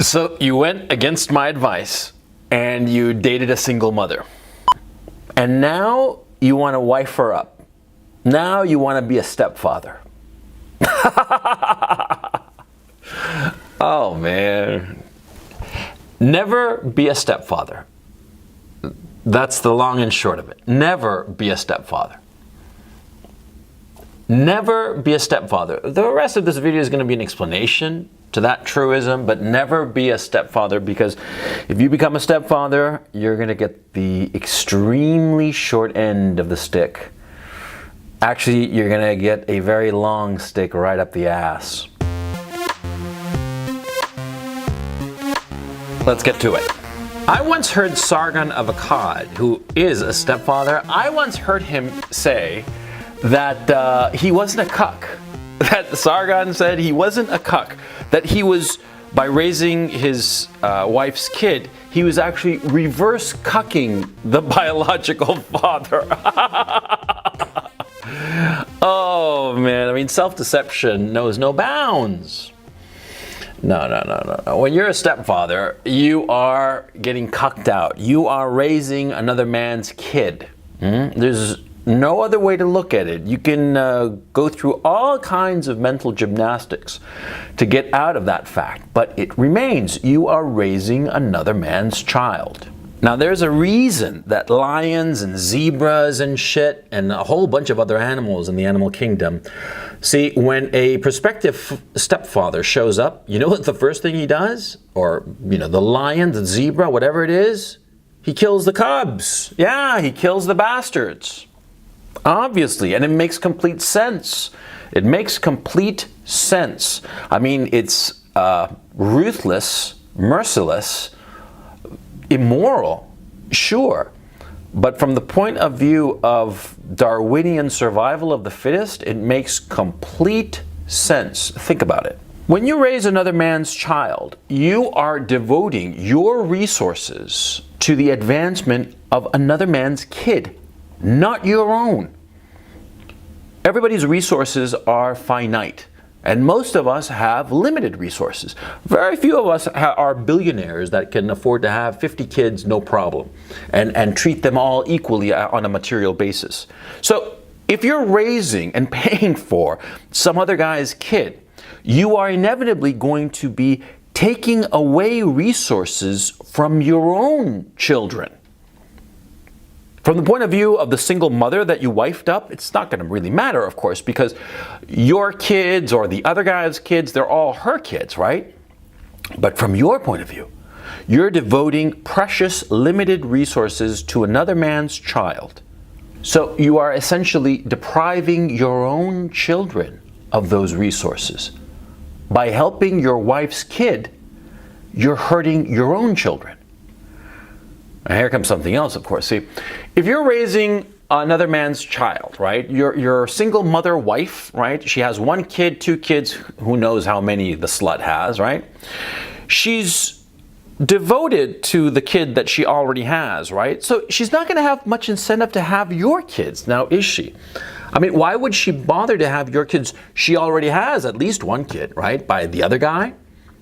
So you went against my advice and you dated a single mother. And now you want to wife her up. Now you want to be a stepfather. Oh man. Never be a stepfather. That's the long and short of it. Never be a stepfather. Never be a stepfather. The rest of this video is going to be an explanation to that truism, but never be a stepfather, because if you become a stepfather, you're going to get the extremely short end of the stick. Actually, you're going to get a very long stick right up the ass. Let's get to it. I once heard Sargon of Akkad, who is a stepfather, I once heard him say that he wasn't a cuck. That Sargon said he wasn't a cuck. That he was, by raising his wife's kid, he was actually reverse cucking the biological father. Oh man, I mean, self-deception knows no bounds. No. When you're a stepfather, you are getting cucked out. You are raising another man's kid. There's no other way to look at it. You can go through all kinds of mental gymnastics to get out of that fact, but it remains. You are raising another man's child. Now, there's a reason that lions and zebras and shit and a whole bunch of other animals in the animal kingdom, see, when a prospective stepfather shows up, you know what the first thing he does? Or, you know, the lion, the zebra, whatever it is, he kills the cubs. Yeah, he kills the bastards. Obviously, and it makes complete sense. It makes complete sense. I mean, it's ruthless, merciless, immoral, sure. But from the point of view of Darwinian survival of the fittest, it makes complete sense. Think about it. When you raise another man's child, you are devoting your resources to the advancement of another man's kid, not your own. Everybody's resources are finite, and most of us have limited resources. Very few of us are billionaires that can afford to have 50 kids, no problem, and treat them all equally on a material basis. So if you're raising and paying for some other guy's kid, you are inevitably going to be taking away resources from your own children. From the point of view of the single mother that you wifed up, it's not going to really matter, of course, because your kids or the other guy's kids, they're all her kids, right? But from your point of view, you're devoting precious, limited resources to another man's child. So you are essentially depriving your own children of those resources. By helping your wife's kid, you're hurting your own children. Now here comes something else, of course. See, if you're raising another man's child, right? Your single mother wife, right? She has one kid, two kids, who knows how many the slut has, right? She's devoted to the kid that she already has, right? So she's not going to have much incentive to have your kids, now is she? I mean, why would she bother to have your kids? She already has at least one kid, right? By the other guy.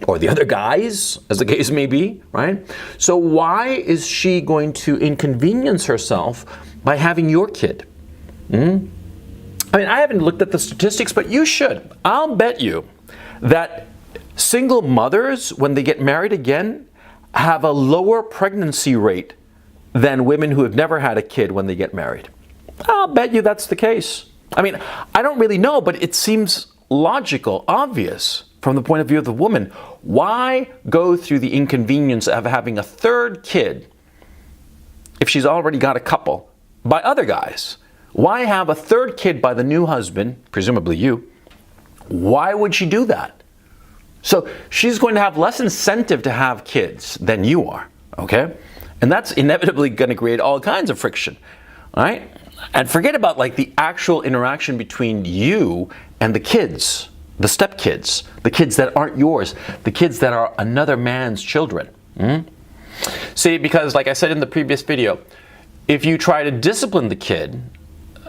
Or the other guys, as the case may be, right? So why is she going to inconvenience herself by having your kid? I mean, I haven't looked at the statistics, but you should. I'll bet you that single mothers, when they get married again, have a lower pregnancy rate than women who have never had a kid when they get married. I'll bet you that's the case. I mean, I don't really know, but it seems logical, obvious. From the point of view of the woman, why go through the inconvenience of having a third kid if she's already got a couple by other guys? Why have a third kid by the new husband, presumably you? Why would she do that? So she's going to have less incentive to have kids than you are, okay? And that's inevitably going to create all kinds of friction, all right? And forget about like the actual interaction between you and the kids. The stepkids, the kids that aren't yours, the kids that are another man's children. See, because like I said in the previous video, if you try to discipline the kid,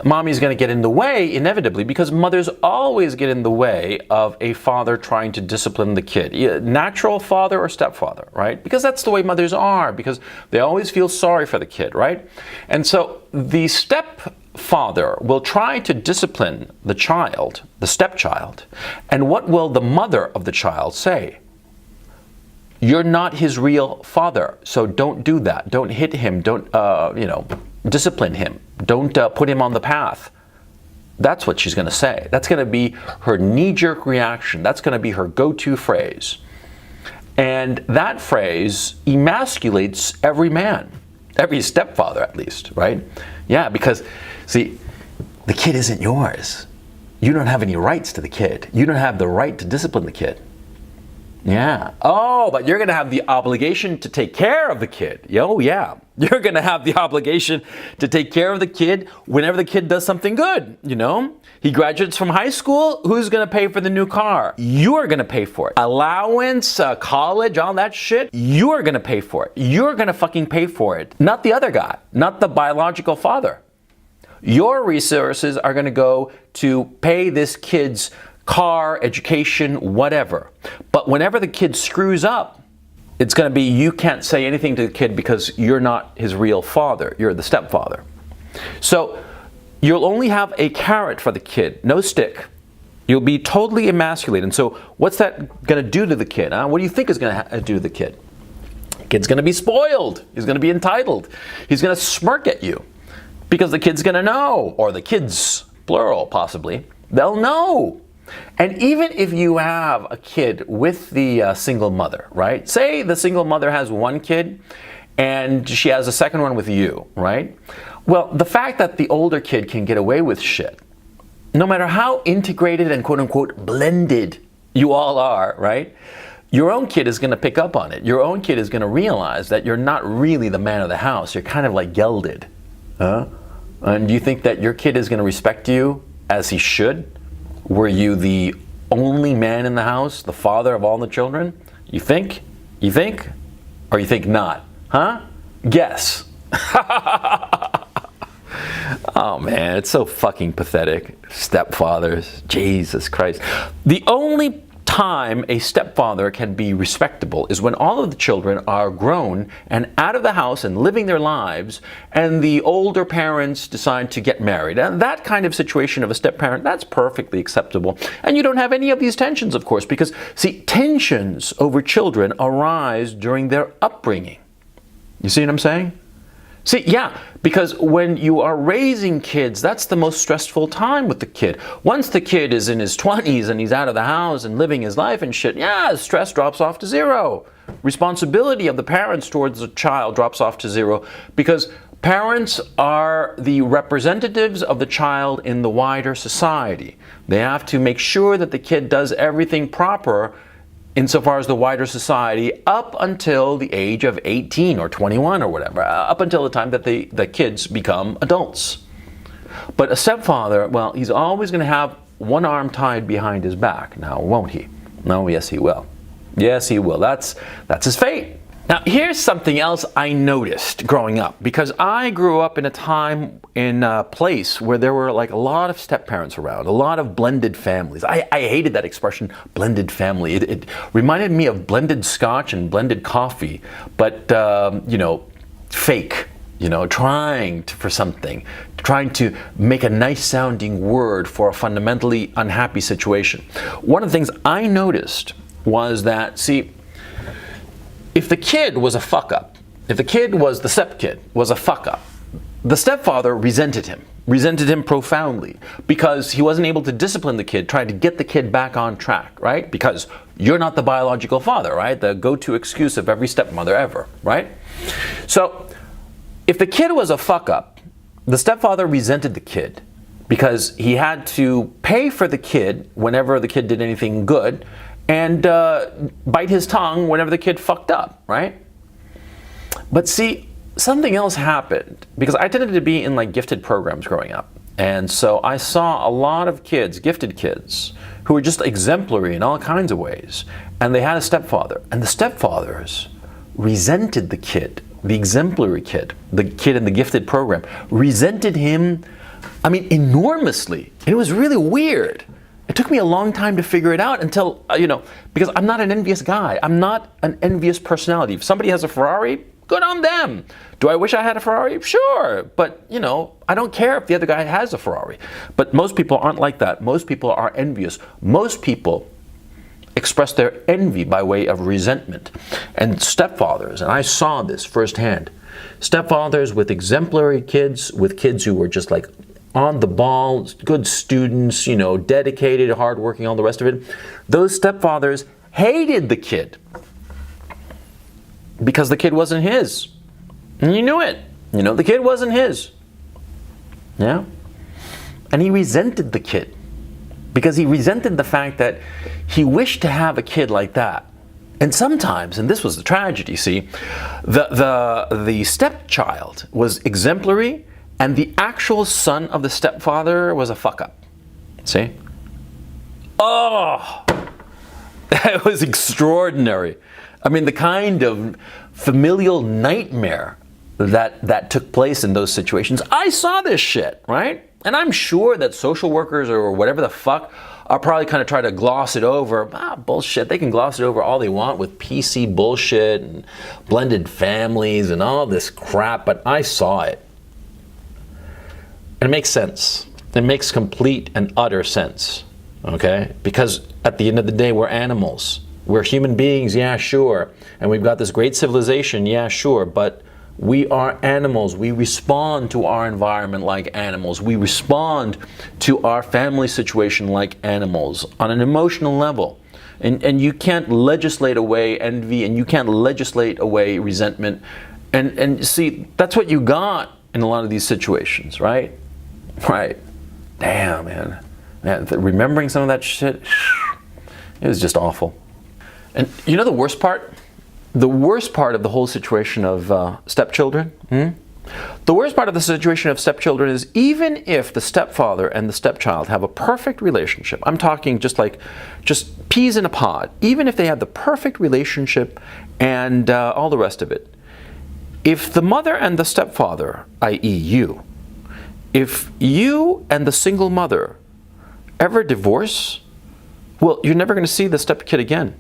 mommy's going to get in the way inevitably, because mothers always get in the way of a father trying to discipline the kid. Natural father or stepfather, right? Because that's the way mothers are, because they always feel sorry for the kid, right? And so the stepfather will try to discipline the child, the stepchild, and what will the mother of the child say? You're not his real father, so don't do that. Don't hit him. Don't, discipline him. Don't put him on the path. That's what she's going to say. That's going to be her knee-jerk reaction. That's going to be her go-to phrase. And that phrase emasculates every man, every stepfather at least, right? Yeah, because, see, the kid isn't yours. You don't have any rights to the kid. You don't have the right to discipline the kid. Yeah. Oh, but you're going to have the obligation to take care of the kid. Oh, yeah. You're going to have the obligation to take care of the kid whenever the kid does something good, He graduates from high school. Who's going to pay for the new car? You're going to pay for it. Allowance, college, all that shit. You're going to pay for it. You're going to fucking pay for it. Not the other guy. Not the biological father. Your resources are going to go to pay this kid's car, education, whatever. But whenever the kid screws up, it's going to be you can't say anything to the kid because you're not his real father. You're the stepfather. So you'll only have a carrot for the kid, no stick. You'll be totally emasculated. And so what's that going to do to the kid? What do you think is going to do to the kid? The kid's going to be spoiled. He's going to be entitled. He's going to smirk at you because the kid's going to know, or the kids, plural possibly, they'll know. And even if you have a kid with the single mother, right? Say the single mother has one kid and she has a second one with you, right? Well, the fact that the older kid can get away with shit, no matter how integrated and quote-unquote blended you all are, right? Your own kid is going to pick up on it. Your own kid is going to realize that you're not really the man of the house. You're kind of like gelded. And do you think that your kid is going to respect you as he should? Were you the only man in the house, the father of all the children? You think? You think? Or you think not? Huh? Guess. Oh man, it's so fucking pathetic. Stepfathers. Jesus Christ. The only time a stepfather can be respectable is when all of the children are grown and out of the house and living their lives, and the older parents decide to get married. And that kind of situation of a step-parent, that's perfectly acceptable. And you don't have any of these tensions, of course, because, see, tensions over children arise during their upbringing. You see what I'm saying? See, yeah, because when you are raising kids, that's the most stressful time with the kid. Once the kid is in his 20s and he's out of the house and living his life and shit, yeah, stress drops off to zero. Responsibility of the parents towards the child drops off to zero, because parents are the representatives of the child in the wider society. They have to make sure that the kid does everything proper insofar as the wider society, up until the age of 18 or 21 or whatever, up until the time that the kids become adults. But a stepfather, well, he's always going to have one arm tied behind his back now, won't he? No, yes, he will. Yes, he will. That's his fate. Now, here's something else I noticed growing up, because I grew up in a time, in a place where there were like a lot of step-parents around, a lot of blended families. I hated that expression, blended family. It reminded me of blended scotch and blended coffee, but, fake, trying to make a nice-sounding word for a fundamentally unhappy situation. One of the things I noticed was that, see, if the kid was a fuck-up, if the kid was the step-kid, was a fuck-up, the stepfather resented him profoundly, because he wasn't able to discipline the kid, trying to get the kid back on track, right? Because you're not the biological father, right? The go-to excuse of every stepmother ever, right? So, if the kid was a fuck-up, the stepfather resented the kid, because he had to pay for the kid whenever the kid did anything good, and bite his tongue whenever the kid fucked up, right? But see, something else happened, because I tended to be in like gifted programs growing up. And so I saw a lot of kids, gifted kids, who were just exemplary in all kinds of ways. And they had a stepfather. And the stepfathers resented the kid, the exemplary kid, the kid in the gifted program, resented him I mean, enormously. It was really weird. It took me a long time to figure it out until, because I'm not an envious guy. I'm not an envious personality. If somebody has a Ferrari, good on them. Do I wish I had a Ferrari? Sure. But, I don't care if the other guy has a Ferrari. But most people aren't like that. Most people are envious. Most people express their envy by way of resentment. And stepfathers, and I saw this firsthand, stepfathers with exemplary kids, with kids who were just like on the ball, good students, dedicated, hardworking, all the rest of it. Those stepfathers hated the kid because the kid wasn't his. And you knew it. The kid wasn't his. Yeah? And he resented the kid because he resented the fact that he wished to have a kid like that. And sometimes, and this was the tragedy, see, the stepchild was exemplary, and the actual son of the stepfather was a fuck up. See? Oh, that was extraordinary. I mean, the kind of familial nightmare that took place in those situations. I saw this shit, right? And I'm sure that social workers or whatever the fuck are probably kind of trying to gloss it over. Bullshit. They can gloss it over all they want with PC bullshit and blended families and all this crap, but I saw it. And it makes sense. It makes complete and utter sense, okay? Because at the end of the day, we're animals. We're human beings, yeah, sure. And we've got this great civilization, yeah, sure. But we are animals. We respond to our environment like animals. We respond to our family situation like animals on an emotional level. And you can't legislate away envy, and you can't legislate away resentment. And see, that's what you got in a lot of these situations, right? Right. Damn, man. Remembering some of that shit, it was just awful. And the worst part? The worst part of the whole situation of stepchildren, the worst part of the situation of stepchildren is even if the stepfather and the stepchild have a perfect relationship, I'm talking just peas in a pod, even if they have the perfect relationship and all the rest of it, if the mother and the stepfather, i.e. you, if you and the single mother ever divorce, well, you're never going to see the stepkid again.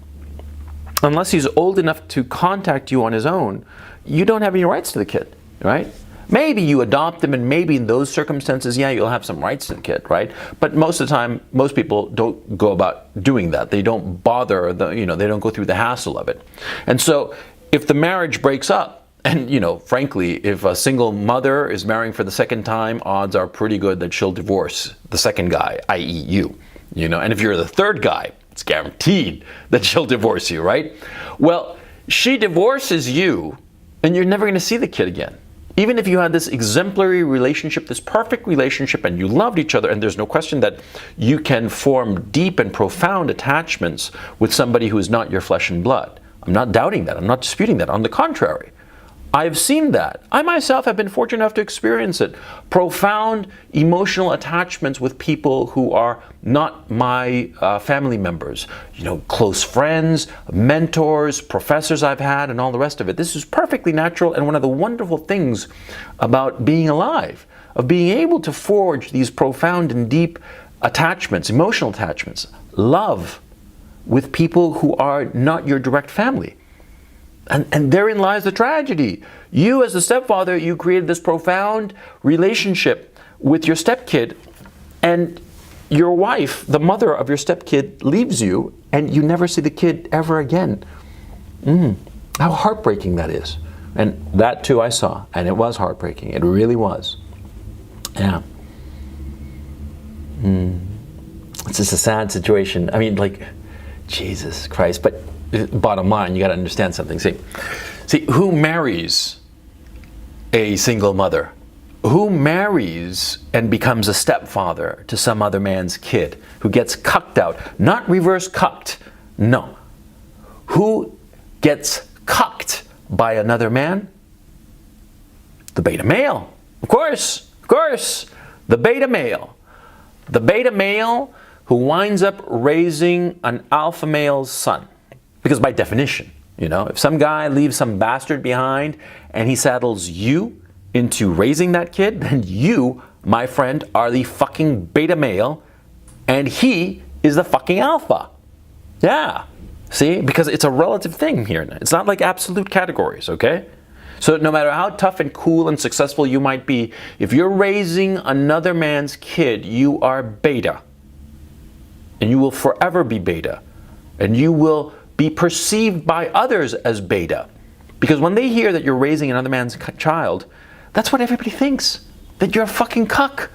Unless he's old enough to contact you on his own, you don't have any rights to the kid, right? Maybe you adopt him, and maybe in those circumstances, yeah, you'll have some rights to the kid, right? But most of the time, most people don't go about doing that. They don't bother, they don't go through the hassle of it. And so if the marriage breaks up, and frankly, if a single mother is marrying for the second time, odds are pretty good that she'll divorce the second guy, i.e. you, and if you're the third guy, it's guaranteed that she'll divorce you, right? Well, she divorces you, and you're never going to see the kid again. Even if you had this exemplary relationship, this perfect relationship, and you loved each other, and there's no question that you can form deep and profound attachments with somebody who is not your flesh and blood. I'm not doubting that. I'm not disputing that. On the contrary, I've seen that. I myself have been fortunate enough to experience it. Profound emotional attachments with people who are not my family members. Close friends, mentors, professors I've had, and all the rest of it. This is perfectly natural and one of the wonderful things about being alive, of being able to forge these profound and deep attachments, emotional attachments, love with people who are not your direct family. And therein lies the tragedy. You, as the stepfather, you created this profound relationship with your stepkid, and your wife, the mother of your stepkid, leaves you, and you never see the kid ever again. How heartbreaking that is. And that too I saw, and it was heartbreaking. It really was. Yeah. It's just a sad situation. I mean, Jesus Christ. But bottom line, you got to understand something. See, who marries a single mother? Who marries and becomes a stepfather to some other man's kid? Who gets cucked out? Not reverse cucked. No. Who gets cucked by another man? The beta male. Of course. The beta male. The beta male who winds up raising an alpha male's son. Because by definition, if some guy leaves some bastard behind and he saddles you into raising that kid, then you my friend, are the fucking beta male, and he is the fucking alpha. Yeah. See? Because it's a relative thing here. It's not like absolute categories, okay? So no matter how tough and cool and successful you might be, if you're raising another man's kid, you are beta. And you will forever be beta. And you will be perceived by others as beta. Because when they hear that you're raising another man's child, that's what everybody thinks. That you're a fucking cuck.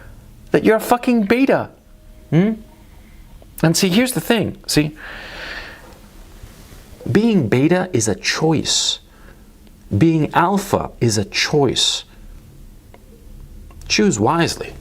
That you're a fucking beta. And see, here's the thing. See, being beta is a choice. Being alpha is a choice. Choose wisely.